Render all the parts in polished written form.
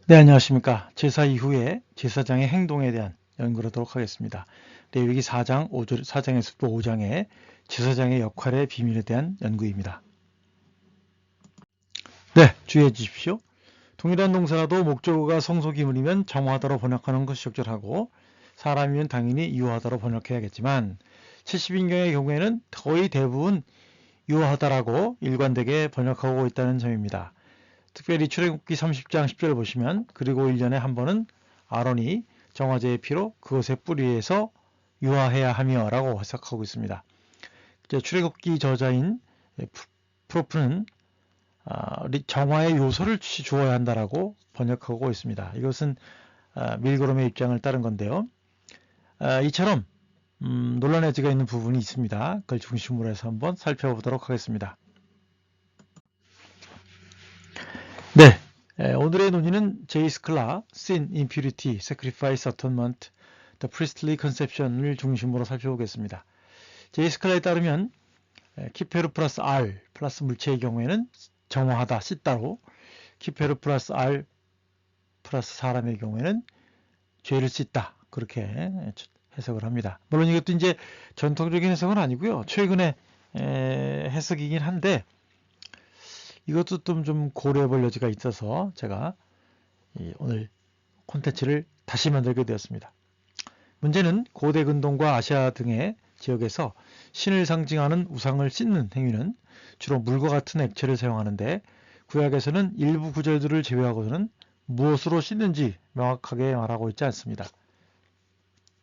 네, 안녕하십니까. 제사 이후에 제사장의 행동에 대한 연구를 하도록 하겠습니다. 레위기 4장 4장에서 또 5장의 제사장의 역할의 비밀에 대한 연구입니다. 네, 주의해 주십시오. 동일한 동사라도 목적어가 성소기물이면 정화하다로 번역하는 것이 적절하고 사람이면 당연히 유하다로 번역해야겠지만 70인경의 경우에는 거의 대부분 유하다라고 일관되게 번역하고 있다는 점입니다. 특별히 출애굽기 30장 10절을 보시면 그리고 1년에 한 번은 아론이 정화제의 피로 그것의 뿌리에서 유화해야 하며 라고 해석하고 있습니다. 출애굽기 저자인 프로프는 정화의 요소를 주어야 한다라고 번역하고 있습니다. 이것은 밀그롬의 입장을 따른 건데요. 이처럼 논란의 여지가 있는 부분이 있습니다. 그걸 중심으로 해서 한번 살펴보도록 하겠습니다. 네, 오늘의 논의는 J. 스클라, Sin, Impurity, Sacrifice, Atonement, The Priestly Conception을 중심으로 살펴보겠습니다. J. 스클라에 따르면 키페르 플러스 R 플러스 물체의 경우에는 정화하다, 씻다로 키페르 플러스 R 플러스 사람의 경우에는 죄를 씻다, 그렇게 해석을 합니다. 물론 이것도 이제 전통적인 해석은 아니고요. 최근의 해석이긴 한데 이것도 좀 고려해 볼 여지가 있어서 제가 오늘 콘텐츠를 다시 만들게 되었습니다. 문제는 고대 근동과 아시아 등의 지역에서 신을 상징하는 우상을 씻는 행위는 주로 물과 같은 액체를 사용하는데 구약에서는 일부 구절들을 제외하고는 무엇으로 씻는지 명확하게 말하고 있지 않습니다.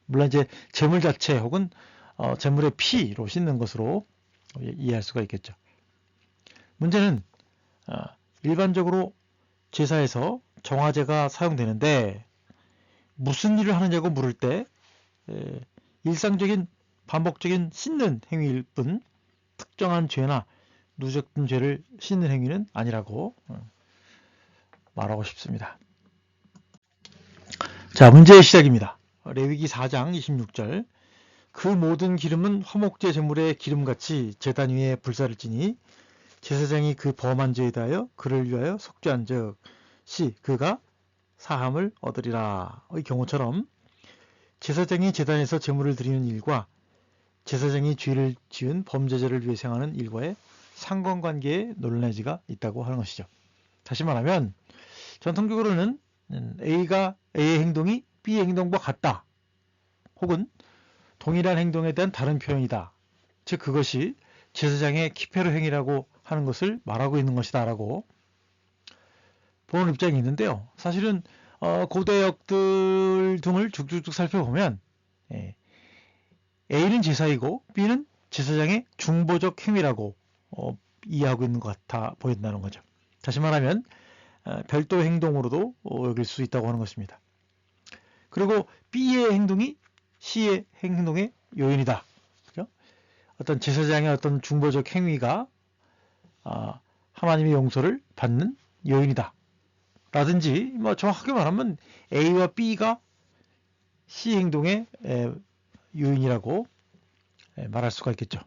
물론 이제 제물 자체 혹은 제물의 피로 씻는 것으로 이해할 수가 있겠죠. 문제는 일반적으로 제사에서 정화제가 사용되는데 무슨 일을 하느냐고 물을 때 일상적인 반복적인 씻는 행위일 뿐 특정한 죄나 누적된 죄를 씻는 행위는 아니라고 말하고 싶습니다. 자, 문제의 시작입니다. 레위기 4장 26절 그 모든 기름은 화목제 제물의 기름같이 제단 위에 불사를 지니 제사장이 그 범한 죄에 대하여 그를 위하여 속죄한 즉 시 그가 사함을 얻으리라. 의 경우처럼 제사장이 제단에서 제물을 드리는 일과 제사장이 죄를 지은 범죄자를 위해 행하는 일과의 상관관계에 논란의 여지가 있다고 하는 것이죠. 다시 말하면 전통적으로는 A의 행동이 B의 행동과 같다. 혹은 동일한 행동에 대한 다른 표현이다. 즉 그것이 제사장의 키페르 행위라고 하는 것을 말하고 있는 것이다 라고 보는 입장이 있는데요. 사실은 고대 역들 등을 쭉쭉쭉 살펴보면 A는 제사이고 B는 제사장의 중보적 행위라고 이해하고 있는 것 같아 보인다는 거죠. 다시 말하면 별도 행동으로도 여길 수 있다고 하는 것입니다. 그리고 B의 행동이 C의 행동의 요인이다. 그렇죠? 어떤 제사장의 어떤 중보적 행위가 하나님의 용서를 받는 요인이다. 라든지 뭐 정확하게 말하면 A와 B가 C 행동의 요인이라고 말할 수가 있겠죠.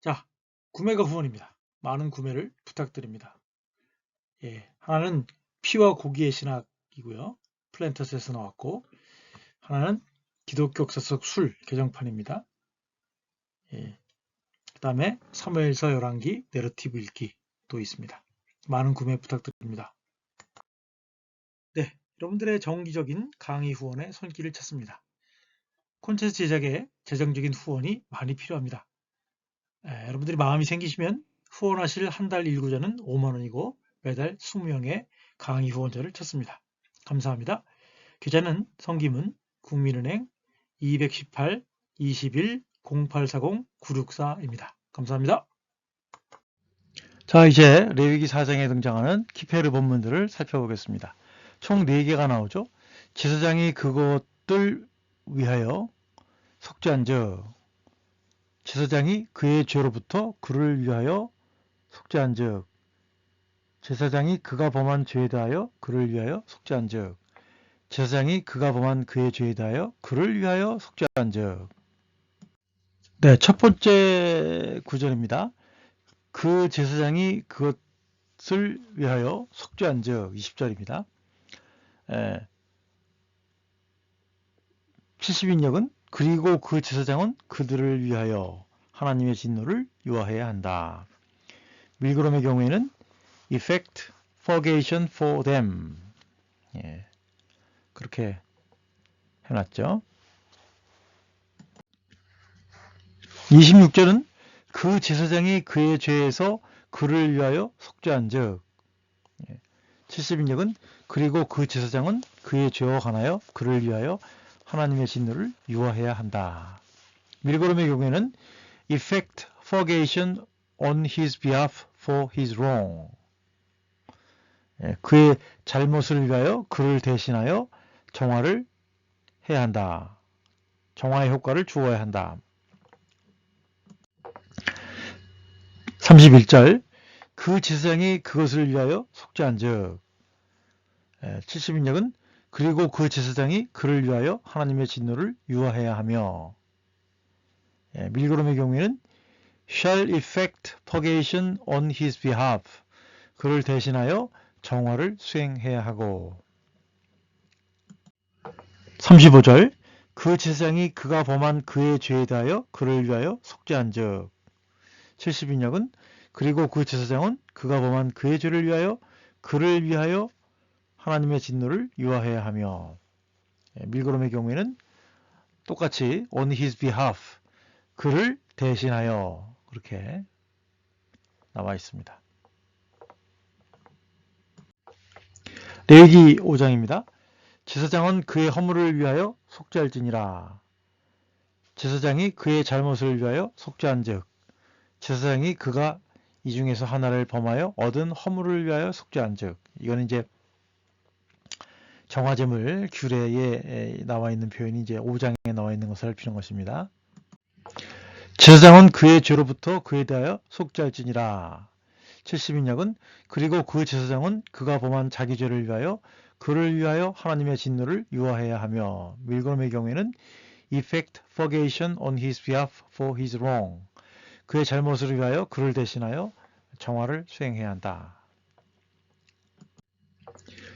자, 구매가 후원입니다. 많은 구매를 부탁드립니다. 하나는 피와 고기의 신학이고요. 플랜터스에서 나왔고 하나는 기독교 역사 속 술 개정판입니다. 그 다음에 사무엘서 열왕기 내러티브 읽기도 있습니다. 많은 구매 부탁드립니다. 네, 여러분들의 정기적인 강의 후원의 손길을 찾습니다. 콘텐츠 제작에 재정적인 후원이 많이 필요합니다. 여러분들이 마음이 생기시면 후원하실 한 달 일구자는 5만원이고 매달 20명의 강의 후원자를 찾습니다. 감사합니다. 계좌는 성기문 국민은행 218 21 0840 964입니다. 감사합니다. 자, 이제 레위기 4장에 등장하는 키페르 본문들을 살펴보겠습니다. 총 4개가 나오죠. 제사장이 그것들 위하여 속죄한 즉 제사장이 그의 죄로부터 그를 위하여 속죄한 즉 제사장이 그가 범한 죄에 대하여 그를 위하여 속죄한 즉 제사장이 그가 범한 그의 죄에 대하여 그를 위하여 속죄한 즉 네, 첫 번째 구절입니다. 그 제사장이 것을 위하여 속죄한 즉 20절입니다. 70인역은 그리고 그 제사장은 그들을 위하여 하나님의 진노를 유하해야 한다. 밀그롬의 경우에는 effect purgation for them. 그렇게 해놨죠. 26절은 그 제사장이 그의 죄에서 그를 위하여 속죄한 즉 70인역은 그리고 그 제사장은 그의 죄와 관하여 그를 위하여 하나님의 진노를 유하해야 한다. 밀그롬의 경우에는 effect purgation on his behalf for his wrong. 그의 잘못을 위하여 그를 대신하여 정화를 해야 한다. 정화의 효과를 주어야 한다. 31절 그 제사장이 그것을 위하여 속죄한 즉 70인역은 그리고 그 제사장이 그를 위하여 하나님의 진노를 유하해야 하며 밀그롬의 경우에는 shall effect purgation on his behalf 그를 대신하여 정화를 수행해야 하고 35절 그 제사장이 그가 범한 그의 죄에 대하여 그를 위하여 속죄한 즉 70인역은 그리고 그 제사장은 그가 범한 그의 죄를 위하여 그를 위하여 하나님의 진노를 유하해야 하며 밀그롬의 경우에는 똑같이 on his behalf 그를 대신하여 그렇게 나와 있습니다. 레위기 5장입니다. 제사장은 그의 허물을 위하여 속죄할지니라. 제사장이 그의 잘못을 위하여 속죄한 즉 제사장이 그가 이 중에서 하나를 범하여 얻은 허물을 위하여 속죄한 즉 이거는 이제 정화제물 규례에 나와 있는 표현이 이제 5장에 나와 있는 것을 살피는 것입니다. 제사장은 그의 죄로부터 그에 대하여 속죄할지니라. 70인역은 그리고 그 제사장은 그가 범한 자기 죄를 위하여 그를 위하여 하나님의 진노를 유하해야 하며 밀그롬의 경우에는 effect purgation on his behalf for his wrong 그의 잘못을 위하여 그를 대신하여 정화를 수행해야 한다.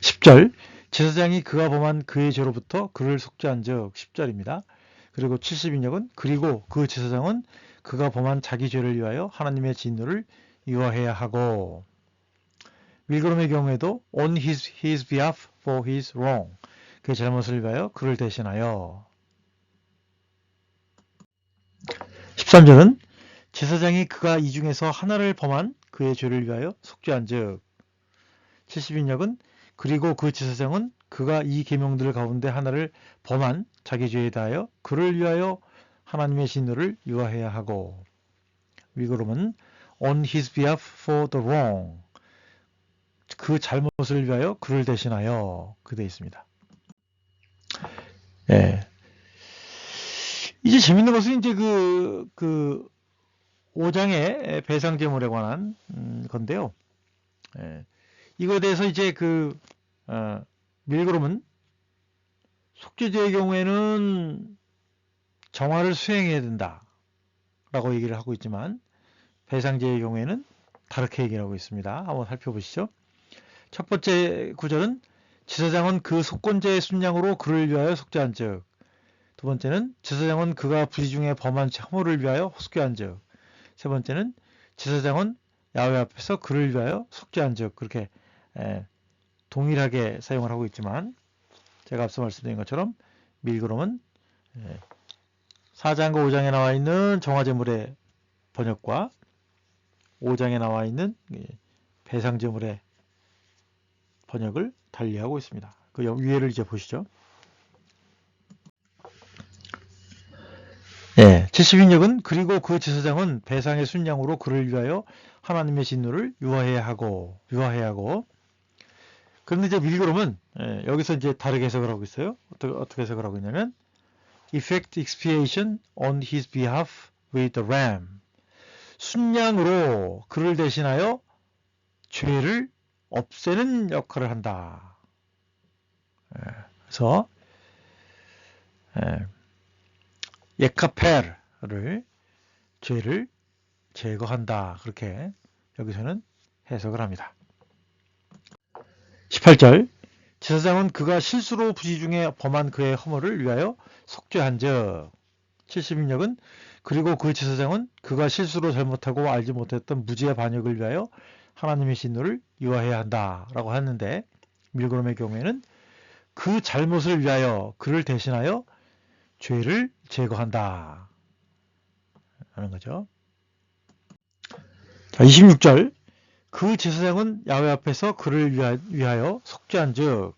10절 제사장이 그가 범한 그의 죄로부터 그를 속죄한 즉 10절입니다. 그리고 70인역은 그리고 그 제사장은 그가 범한 자기 죄를 위하여 하나님의 진노를 유하해야 하고 밀그롬의 경우에도 on his behalf for his wrong 그의 잘못을 위하여 그를 대신하여 13절은 제사장이 그가 이 중에서 하나를 범한 그의 죄를 위하여 속죄한 즉 70인역은 그리고 그 제사장은 그가 이 계명들 가운데 하나를 범한 자기 죄에 대하여 그를 위하여 하나님의 진노를 유하해야 하고 밀그롬은 on his behalf for the wrong 그 잘못을 위하여 그를 대신하여 그 돼 있습니다. 이제 재밌는 것은 이제 그 5장의 배상제물에 관한 건데요. 이거에 대해서 이제 밀그롬은 속죄제의 경우에는 정화를 수행해야 된다 라고 얘기를 하고 있지만 배상제의 경우에는 다르게 얘기를 하고 있습니다. 한번 살펴보시죠. 첫 번째 구절은 제사장은 그 속건제의 순양으로 그를 위하여 속죄한 즉 두 번째는 제사장은 그가 부지 중에 범한 허물을 위하여 속죄한 즉 세 번째는 제사장은 야훼 앞에서 그를 위하여 속죄한 즉 그렇게 동일하게 사용을 하고 있지만 제가 앞서 말씀드린 것처럼 밀그롬은 4장과 5장에 나와 있는 정화제물의 번역과 5장에 나와 있는 배상제물의 번역을 달리하고 있습니다. 그 위에를 이제 보시죠. 70인역은 그리고 그 제사장은 배상의 순양으로 그를 위하여 하나님의 진노를 유하해야 하고 그런데 이제 밀그롬은 여기서 이제 다르게 해석을 하고 있어요. 어떻게 해석을 하고 있냐면 effect expiation on his behalf with the ram 순양으로 그를 대신하여 죄를 없애는 역할을 한다. 그래서 예카페르를 죄를 제거한다. 그렇게 여기서는 해석을 합니다. 18절 제사장은 그가 실수로 부지 중에 범한 그의 허물을 위하여 속죄한즉 70인역은 그리고 그 제사장은 그가 실수로 잘못하고 알지 못했던 무지의 반역을 위하여 하나님의 진노를 유하해야 한다 라고 했는데 밀그롬의 경우에는 그 잘못을 위하여 그를 대신하여 죄를 제거한다 하는 거죠. 자, 26절 그 제사장은 야훼 앞에서 그를 위하여 속죄한즉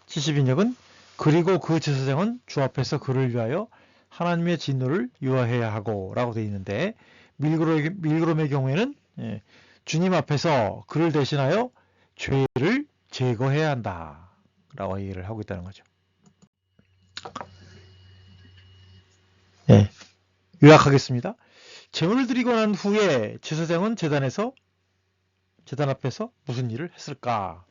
70인역은 그리고 그 제사장은 주 앞에서 그를 위하여 하나님의 진노를 유하해야 하고 라고 되어 있는데 밀그롬의 경우에는 주님 앞에서 그를 대신하여 죄를 제거해야 한다 라고 얘기를 하고 있다는 거죠. 네, 요약하겠습니다. 제물을 드리고 난 후에 제사장은 제단 앞에서 무슨 일을 했을까?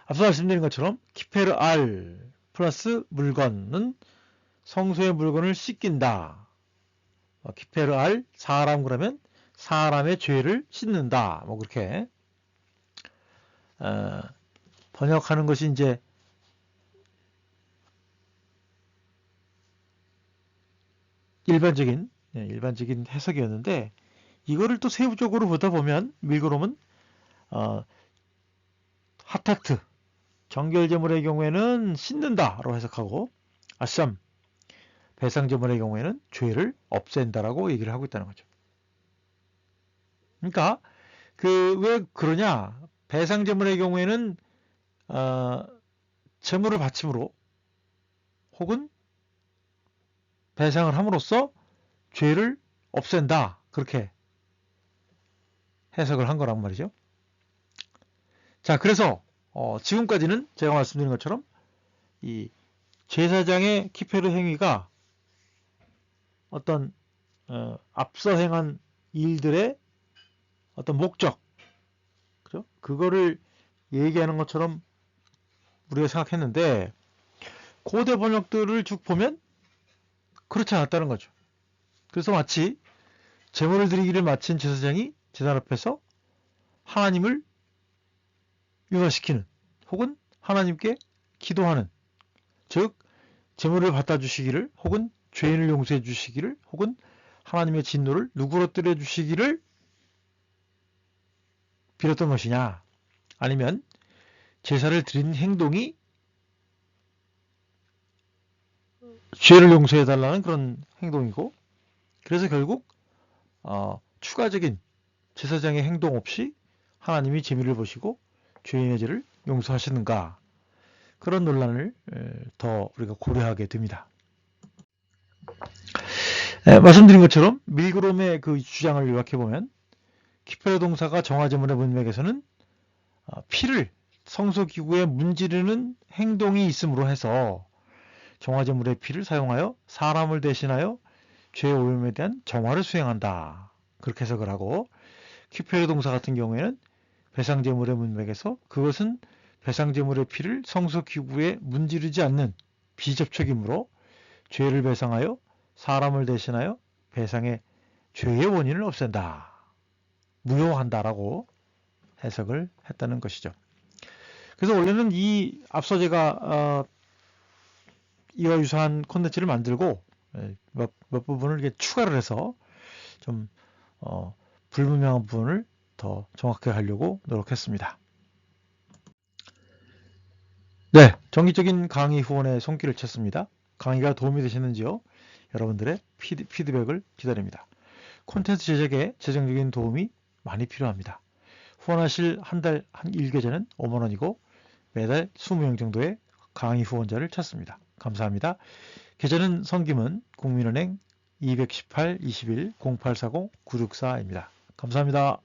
앞서 말씀드린 것처럼 키페르 알 플러스 물건은 성소의 물건을 씻긴다. 키페르 알 사람 그러면 사람의 죄를 씻는다. 뭐 그렇게 번역하는 것이 이제 일반적인 해석이었는데 이거를 또 세부적으로 보다 보면 밀그롬은 하타트 정결제물의 경우에는 씻는다라고 해석하고 아쌈 배상제물의 경우에는 죄를 없앤다라고 얘기를 하고 있다는 거죠. 그러니까 왜 그러냐? 배상제물의 경우에는 제물을 바침으로 혹은 배상을 함으로써 죄를 없앤다. 그렇게 해석을 한 거란 말이죠. 자, 그래서 지금까지는 제가 말씀드린 것처럼 이 제사장의 키페르 행위가 어떤 앞서 행한 일들의 어떤 목적, 그죠? 그거를 얘기하는 것처럼 우리가 생각했는데 고대 번역들을 쭉 보면 그렇지 않았다는 거죠. 그래서 마치 제물을 드리기를 마친 제사장이 제단 앞에서 하나님을 융화시키는 혹은 하나님께 기도하는 즉 제물을 받아 주시기를 혹은 죄인을 용서해 주시기를 혹은 하나님의 진노를 누그러뜨려 주시기를 빌었던 것이냐 아니면 제사를 드린 행동이 죄를 용서해 달라는 그런 행동이고 그래서 결국 추가적인 제사장의 행동 없이 하나님이 재미를 보시고 죄인의 죄를 용서하시는가 그런 논란을 더 우리가 고려하게 됩니다. 말씀드린 것처럼 밀그롬의 그 주장을 요약해보면 키페르 동사가 정화제물의 문맥에서는 피를 성소기구에 문지르는 행동이 있음으로 해서 정화제물의 피를 사용하여 사람을 대신하여 죄의 오염에 대한 정화를 수행한다. 그렇게 해석을 하고 키페르 동사 같은 경우에는 배상제물의 문맥에서 그것은 배상제물의 피를 성소기구에 문지르지 않는 비접촉이므로 죄를 배상하여 사람을 대신하여 배상의 죄의 원인을 없앤다. 무효한다라고 해석을 했다는 것이죠. 그래서 원래는 이 앞서 제가 이와 유사한 콘텐츠를 만들고 몇 부분을 이렇게 추가를 해서 좀 불분명한 부분을 더 정확하게 하려고 노력했습니다. 네, 정기적인 강의 후원의 손길을 쳤습니다. 강의가 도움이 되셨는지요? 여러분들의 피드백을 기다립니다. 콘텐츠 제작에 재정적인 도움이 많이 필요합니다. 후원하실 한 달 한 1계좌는 5만원이고 매달 20명 정도의 강의 후원자를 찾습니다. 감사합니다. 계좌는 선김은 국민은행 218-21-0840-964입니다. 감사합니다.